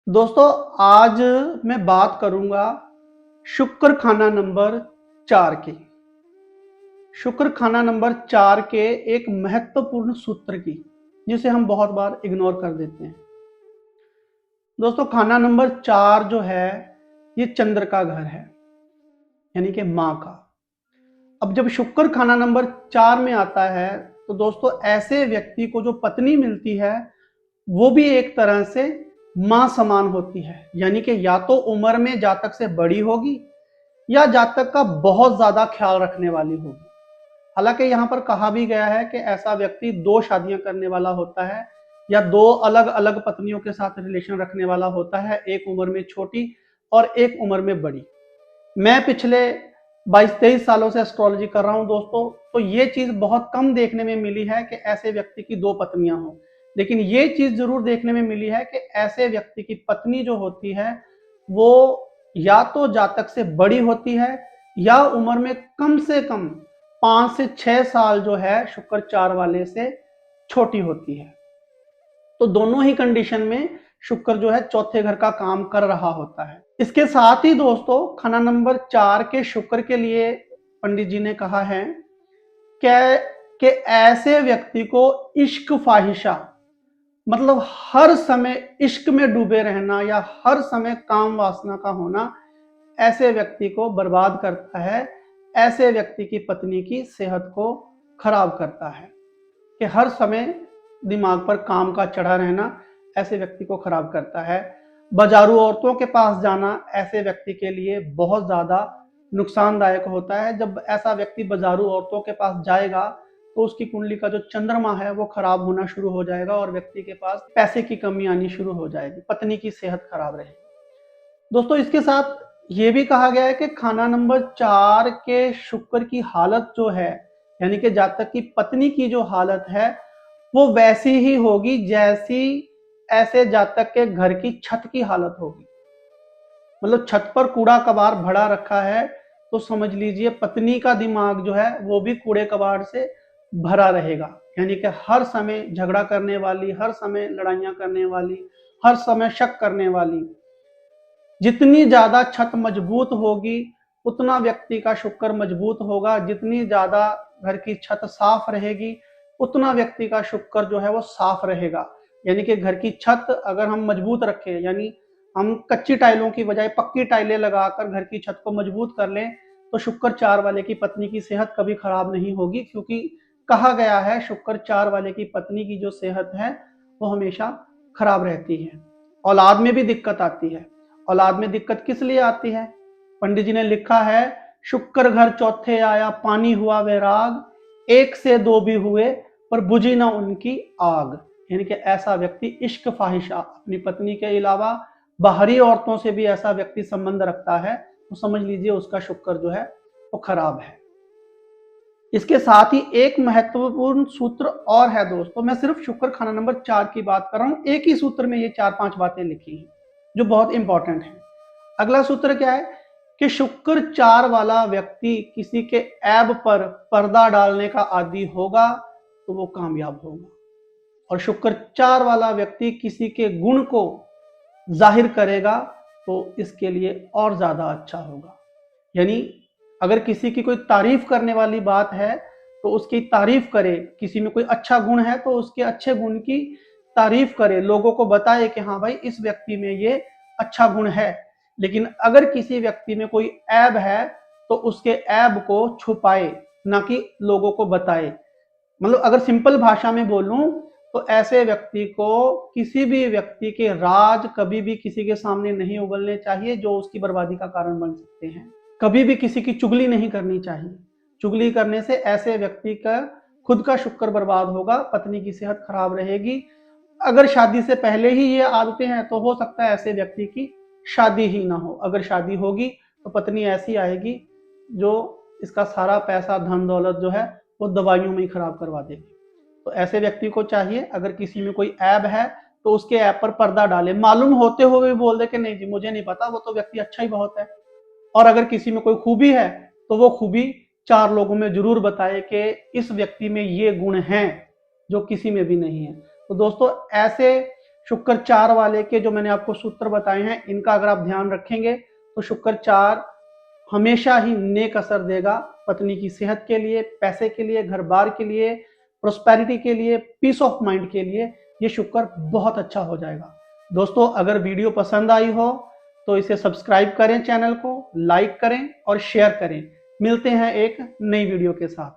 दोस्तों, आज मैं बात करूंगा शुक्र खाना नंबर 4 की। शुक्र खाना नंबर 4 के एक महत्वपूर्ण सूत्र की, जिसे हम बहुत बार इग्नोर कर देते हैं। दोस्तों, खाना नंबर 4 जो है ये चंद्र का घर है, यानी कि माँ का। अब जब शुक्र खाना नंबर 4 में आता है तो दोस्तों ऐसे व्यक्ति को जो पत्नी मिलती है वो भी एक तरह से मां समान होती है, यानी कि या तो उम्र में जातक से बड़ी होगी या जातक का बहुत ज्यादा ख्याल रखने वाली होगी। हालांकि यहाँ पर कहा भी गया है कि ऐसा व्यक्ति 2 शादियां करने वाला होता है या 2 अलग अलग पत्नियों के साथ रिलेशन रखने वाला होता है, एक उम्र में छोटी और एक उम्र में बड़ी। मैं पिछले 22-23 सालों से एस्ट्रोलॉजी कर रहा हूं दोस्तों, तो ये चीज बहुत कम देखने में मिली है कि ऐसे व्यक्ति की 2 पत्नियां हों। लेकिन ये चीज जरूर देखने में मिली है कि ऐसे व्यक्ति की पत्नी जो होती है वो या तो जातक से बड़ी होती है या उम्र में कम से कम 5 से 6 साल जो है शुक्र 4 वाले से छोटी होती है। तो दोनों ही कंडीशन में शुक्र जो है चौथे घर का काम कर रहा होता है। इसके साथ ही दोस्तों खाना नंबर 4 के शुक्र के लिए पंडित जी ने कहा है कि ऐसे व्यक्ति को इश्क फाहिशा, मतलब हर समय इश्क में डूबे रहना या हर समय काम वासना का होना, ऐसे व्यक्ति को बर्बाद करता है, ऐसे व्यक्ति की पत्नी की सेहत को खराब करता है। कि हर समय दिमाग पर काम का चढ़ा रहना ऐसे व्यक्ति को खराब करता है। बाजारू औरतों के पास जाना ऐसे व्यक्ति के लिए बहुत ज्यादा नुकसानदायक होता है। जब ऐसा व्यक्ति बाजारू औरतों के पास जाएगा तो उसकी कुंडली का जो चंद्रमा है वो खराब होना शुरू हो जाएगा और व्यक्ति के पास पैसे की कमी आनी शुरू हो जाएगी, पत्नी की सेहत खराब रहेगी। दोस्तों, इसके साथ ये भी कहा गया है कि खाना नंबर 4 के शुक्र की हालत जो है, यानी कि जातक की पत्नी की जो हालत है वो वैसी ही होगी जैसी ऐसे जातक के घर की छत की हालत होगी। मतलब छत पर कूड़ा कबाड़ भरा रखा है तो समझ लीजिए पत्नी का दिमाग जो है वो भी कूड़े कबाड़ से भरा रहेगा, यानी कि हर समय झगड़ा करने वाली, हर समय लड़ाइयां करने वाली, हर समय शक करने वाली। जितनी ज्यादा छत मजबूत होगी उतना व्यक्ति का शुक्र मजबूत होगा, जितनी ज्यादा घर की छत साफ रहेगी उतना व्यक्ति का शुक्र जो है वो साफ रहेगा। यानी कि घर की छत अगर हम मजबूत रखें, यानी हम कच्ची टाइलों की बजाय पक्की टाइलें लगाकर घर की छत को मजबूत कर लें तो शुक्र 4 वाले की पत्नी की सेहत कभी खराब नहीं होगी, क्योंकि कहा गया है शुक्र 4 वाले की पत्नी की जो सेहत है वो हमेशा खराब रहती है। औलाद में भी दिक्कत आती है। औलाद में दिक्कत किस लिए आती है? पंडित जी ने लिखा है शुक्र घर चौथे आया पानी हुआ वैराग, एक से 2 भी हुए पर बुझी ना उनकी आग। यानी कि ऐसा व्यक्ति इश्क फाहिशा, अपनी पत्नी के अलावा बाहरी औरतों से भी ऐसा व्यक्ति संबंध रखता है तो समझ लीजिए उसका शुक्र जो है वो खराब है। इसके साथ ही एक महत्वपूर्ण सूत्र और है दोस्तों, मैं सिर्फ शुक्र खाना नंबर 4 की बात कर रहा हूं, एक ही सूत्र में ये 4-5 बातें लिखी हैं जो बहुत इंपॉर्टेंट है। अगला सूत्र क्या है कि शुक्र 4 वाला व्यक्ति किसी के ऐब पर पर्दा डालने का आदी होगा तो वो कामयाब होगा, और शुक्र 4 वाला व्यक्ति किसी के गुण को जाहिर करेगा तो इसके लिए और ज्यादा अच्छा होगा। यानी अगर किसी की कोई तारीफ करने वाली बात है तो उसकी तारीफ करे, किसी में कोई अच्छा गुण है तो उसके अच्छे गुण की तारीफ करे, लोगों को बताए कि हाँ भाई इस व्यक्ति में ये अच्छा गुण है। लेकिन अगर किसी व्यक्ति में कोई ऐब है तो उसके ऐब को छुपाए, ना कि लोगों को बताए। मतलब अगर सिंपल भाषा में बोलूं तो ऐसे व्यक्ति को किसी भी व्यक्ति के राज कभी भी किसी के सामने नहीं उगलने चाहिए जो उसकी बर्बादी का कारण बन सकते हैं। कभी भी किसी की चुगली नहीं करनी चाहिए। चुगली करने से ऐसे व्यक्ति का खुद का शुक्र बर्बाद होगा, पत्नी की सेहत खराब रहेगी। अगर शादी से पहले ही ये आदतें हैं तो हो सकता है ऐसे व्यक्ति की शादी ही ना हो। अगर शादी होगी तो पत्नी ऐसी आएगी जो इसका सारा पैसा धन दौलत जो है वो दवाइयों में ही खराब करवा देगी। तो ऐसे व्यक्ति को चाहिए अगर किसी में कोई ऐब है तो उसके ऐब पर पर्दा डाले, मालूम होते हुए भी बोल दे कि नहीं जी मुझे नहीं पता, वो तो व्यक्ति अच्छा ही बहुत है। और अगर किसी में कोई खूबी है तो वो खूबी 4 लोगों में जरूर बताए कि इस व्यक्ति में ये गुण हैं जो किसी में भी नहीं है। तो दोस्तों ऐसे शुक्र 4 वाले के जो मैंने आपको सूत्र बताए हैं, इनका अगर आप ध्यान रखेंगे तो शुक्र 4 हमेशा ही नेक असर देगा पत्नी की सेहत के लिए, पैसे के लिए, घर बार के लिए, प्रोस्पेरिटी के लिए, पीस ऑफ माइंड के लिए ये शुक्र बहुत अच्छा हो जाएगा। दोस्तों, अगर वीडियो पसंद आई हो तो इसे सब्सक्राइब करें, चैनल को लाइक करें और शेयर करें। मिलते हैं एक नई वीडियो के साथ।